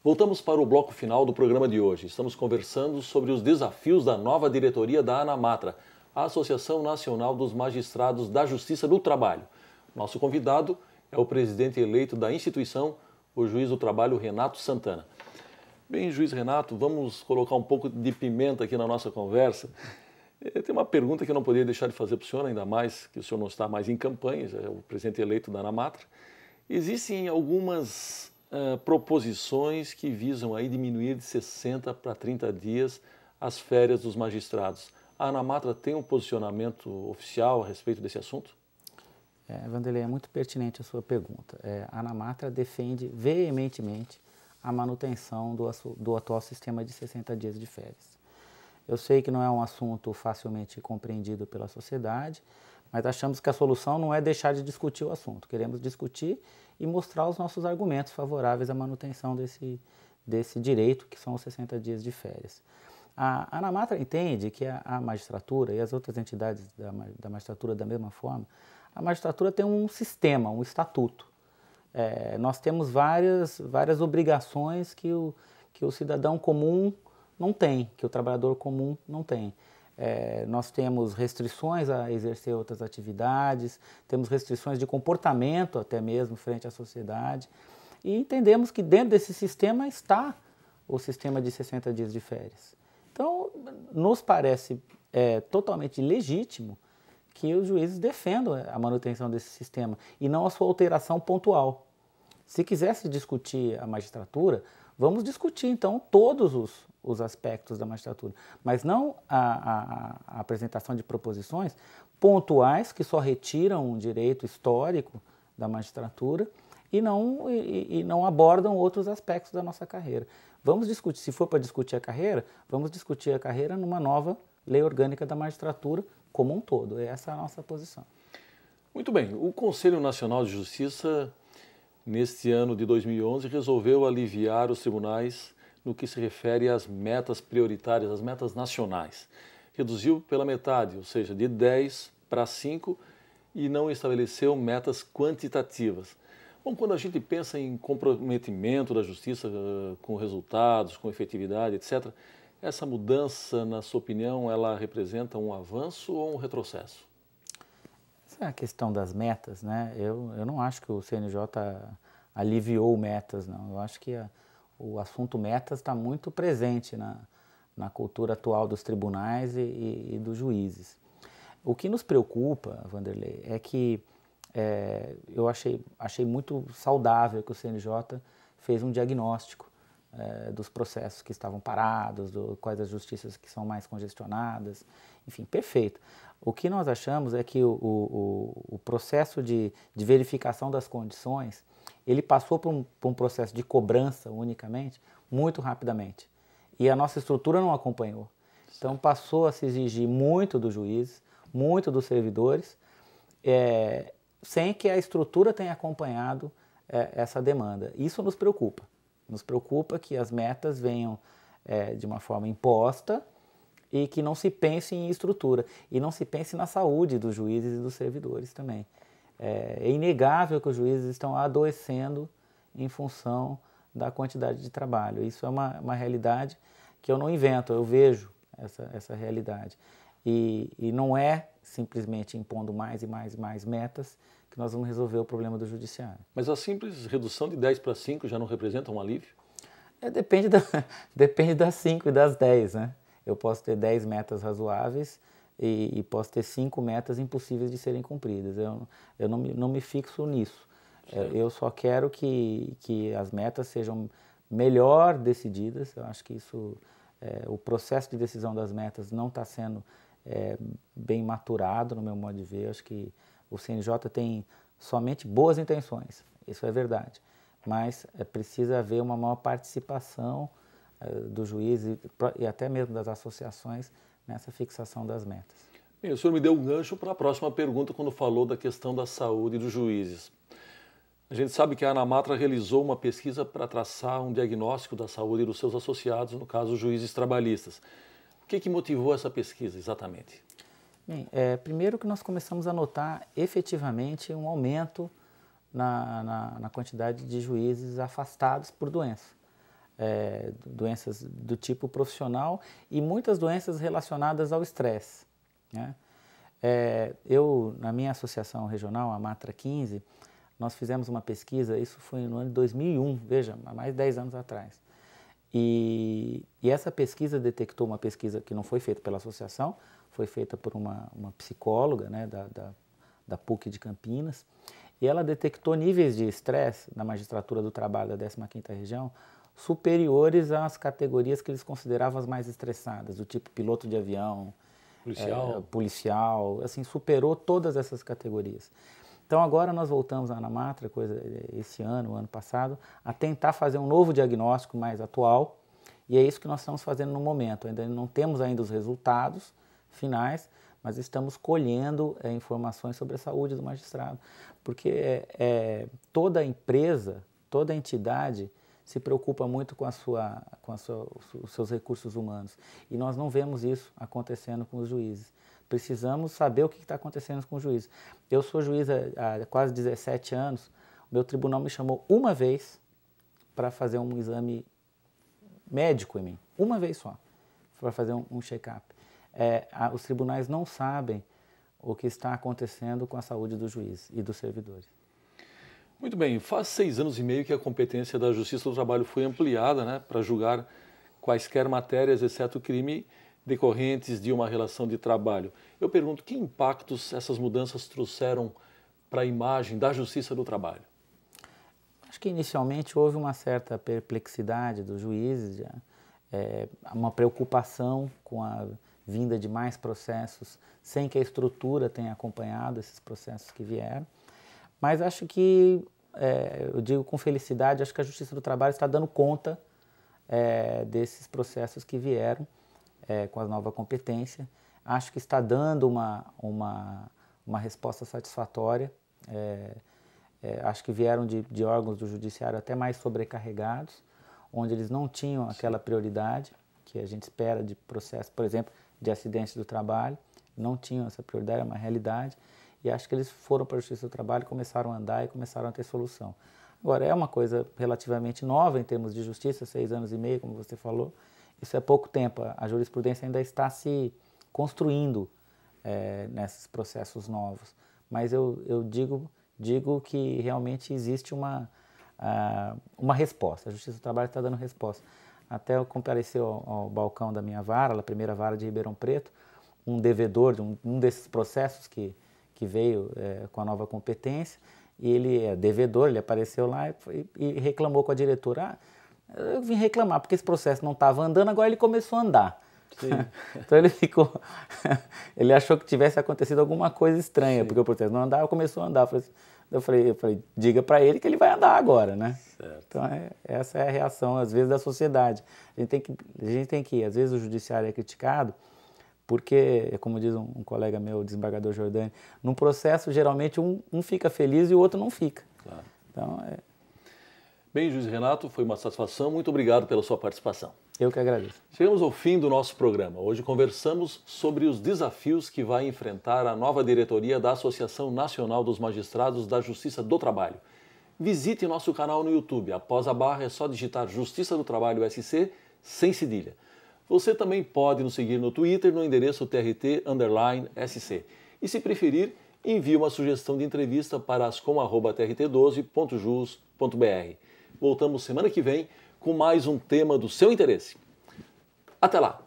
Voltamos para o bloco final do programa de hoje. Estamos conversando sobre os desafios da nova diretoria da ANAMATRA, a Associação Nacional dos Magistrados da Justiça do Trabalho. Nosso convidado é o presidente eleito da instituição, o juiz do trabalho Renato Santana. Bem, juiz Renato, vamos colocar um pouco de pimenta aqui na nossa conversa. Tem uma pergunta que eu não poderia deixar de fazer para o senhor, ainda mais que o senhor não está mais em campanha, é o presidente eleito da ANAMATRA. Existem algumas proposições que visam aí diminuir de 60 para 30 dias as férias dos magistrados. A ANAMATRA tem um posicionamento oficial a respeito desse assunto? Vanderlei, é muito pertinente a sua pergunta. A ANAMATRA defende veementemente a manutenção do atual sistema de 60 dias de férias. Eu sei que não é um assunto facilmente compreendido pela sociedade, mas achamos que a solução não é deixar de discutir o assunto. Queremos discutir e mostrar os nossos argumentos favoráveis à manutenção desse direito, que são os 60 dias de férias. A ANAMATRA entende que a magistratura e as outras entidades da magistratura da mesma forma, a magistratura tem um sistema, um estatuto. Nós temos várias obrigações que o cidadão comum não tem, que o trabalhador comum não tem. Nós temos restrições a exercer outras atividades, temos restrições de comportamento até mesmo frente à sociedade e entendemos que dentro desse sistema está o sistema de 60 dias de férias. Então, nos parece totalmente legítimo que os juízes defendam a manutenção desse sistema e não a sua alteração pontual. Se quisesse discutir a magistratura, vamos discutir então todos os aspectos da magistratura, mas não a apresentação de proposições pontuais que só retiram um direito histórico da magistratura e não abordam outros aspectos da nossa carreira. Vamos discutir, se for para discutir a carreira, vamos discutir a carreira numa nova lei orgânica da magistratura como um todo. Essa é a nossa posição. Muito bem, o Conselho Nacional de Justiça, neste ano de 2011, resolveu aliviar os tribunais no que se refere às metas prioritárias, às metas nacionais. Reduziu pela metade, ou seja, de 10 para 5 e não estabeleceu metas quantitativas. Bom, quando a gente pensa em comprometimento da justiça com resultados, com efetividade, etc., essa mudança, na sua opinião, ela representa um avanço ou um retrocesso? Essa é a questão das metas, né? Eu não acho que o CNJ aliviou metas, não. Eu acho que o assunto metas está muito presente na cultura atual dos tribunais e dos juízes. O que nos preocupa, Vanderlei, é que eu achei muito saudável que o CNJ fez um diagnóstico dos processos que estavam parados, quais as justiças que são mais congestionadas, enfim, perfeito. O que nós achamos é que o processo de verificação das condições, ele passou por um processo de cobrança unicamente, muito rapidamente. E a nossa estrutura não acompanhou. Então passou a se exigir muito dos juízes, muito dos servidores, sem que a estrutura tenha acompanhado essa demanda. Isso nos preocupa. Nos preocupa que as metas venham de uma forma imposta e que não se pense em estrutura e não se pense na saúde dos juízes e dos servidores também. É inegável que os juízes estão adoecendo em função da quantidade de trabalho. Isso é uma realidade que eu não invento, eu vejo essa realidade. E não é simplesmente impondo mais e mais e mais metas que nós vamos resolver o problema do judiciário. Mas a simples redução de 10 para 5 já não representa um alívio? Depende das 5 e das 10, né? Eu posso ter 10 metas razoáveis e posso ter 5 metas impossíveis de serem cumpridas. Eu não me fixo nisso. Eu só quero que as metas sejam melhor decididas. Eu acho que o processo de decisão das metas não está sendo bem maturado, no meu modo de ver. Eu acho que o CNJ tem somente boas intenções, isso é verdade, mas precisa haver uma maior participação do juiz e até mesmo das associações nessa fixação das metas. Bem, o senhor me deu um gancho para a próxima pergunta quando falou da questão da saúde dos juízes. A gente sabe que a ANAMATRA realizou uma pesquisa para traçar um diagnóstico da saúde dos seus associados, no caso, os juízes trabalhistas. O que motivou essa pesquisa exatamente? Bem, primeiro que nós começamos a notar efetivamente um aumento na quantidade de juízes afastados por doença. doenças do tipo profissional e muitas doenças relacionadas ao estresse, né? Eu, na minha associação regional, a Matra 15, nós fizemos uma pesquisa, isso foi no ano de 2001, veja, há mais de 10 anos atrás. E essa pesquisa detectou, uma pesquisa que não foi feita pela associação, foi feita por uma psicóloga, né, da PUC de Campinas, e ela detectou níveis de estresse na magistratura do trabalho da 15ª região superiores às categorias que eles consideravam as mais estressadas, do tipo piloto de avião, policial, assim, superou todas essas categorias. Então agora nós voltamos à Anamatra, esse ano, o ano passado, a tentar fazer um novo diagnóstico mais atual, e é isso que nós estamos fazendo no momento. Ainda não temos ainda os resultados finais, mas estamos colhendo informações sobre a saúde do magistrado, porque toda empresa, toda entidade se preocupa muito com os seus recursos humanos, e nós não vemos isso acontecendo com os juízes. Precisamos saber o que está acontecendo com os juízes. Eu sou juiz há quase 17 anos, o meu tribunal me chamou uma vez para fazer um exame médico em mim, uma vez só, para fazer um check-up. Os tribunais não sabem o que está acontecendo com a saúde dos juízes e dos servidores. Muito bem, faz 6 anos e meio que a competência da Justiça do Trabalho foi ampliada, né, para julgar quaisquer matérias, exceto crime, decorrentes de uma relação de trabalho. Eu pergunto, que impactos essas mudanças trouxeram para a imagem da Justiça do Trabalho? Acho que inicialmente houve uma certa perplexidade dos juízes, uma preocupação com a vinda de mais processos, sem que a estrutura tenha acompanhado esses processos que vieram. Mas acho que, eu digo com felicidade, acho que a Justiça do Trabalho está dando conta desses processos que vieram com a nova competência. Acho que está dando uma resposta satisfatória. Acho que vieram de órgãos do judiciário até mais sobrecarregados, onde eles não tinham aquela prioridade que a gente espera de processo, por exemplo, de acidentes do trabalho, não tinham essa prioridade, é uma realidade, e acho que eles foram para a Justiça do Trabalho, começaram a andar e começaram a ter solução. Agora, é uma coisa relativamente nova em termos de justiça, 6 anos e meio, como você falou, isso é pouco tempo, a jurisprudência ainda está se construindo nesses processos novos, mas eu digo que realmente existe uma resposta, a Justiça do Trabalho está dando resposta. Até eu compareci ao balcão da minha vara, a primeira vara de Ribeirão Preto, um devedor de um desses processos que veio com a nova competência, e ele é devedor, ele apareceu lá e reclamou com a diretora, eu vim reclamar porque esse processo não estava andando, agora ele começou a andar. Então ele achou que tivesse acontecido alguma coisa estranha, sim, porque o processo não andava, começou a andar. Eu falei, diga para ele que ele vai andar agora, né? Certo. Então essa é a reação, às vezes, da sociedade. A gente tem que, às vezes o judiciário é criticado, porque, como diz um colega meu, o desembargador Jordani, num processo, geralmente, um fica feliz e o outro não fica. Claro. Então, Bem, juiz Renato, foi uma satisfação. Muito obrigado pela sua participação. Eu que agradeço. Chegamos ao fim do nosso programa. Hoje conversamos sobre os desafios que vai enfrentar a nova diretoria da Associação Nacional dos Magistrados da Justiça do Trabalho. Visite nosso canal no YouTube. Após a barra é só digitar Justiça do Trabalho SC, sem cedilha. Você também pode nos seguir no Twitter no endereço TRT_SC. E se preferir, envie uma sugestão de entrevista para ascom@trt12.jus.br. Voltamos semana que vem com mais um tema do seu interesse. Até lá!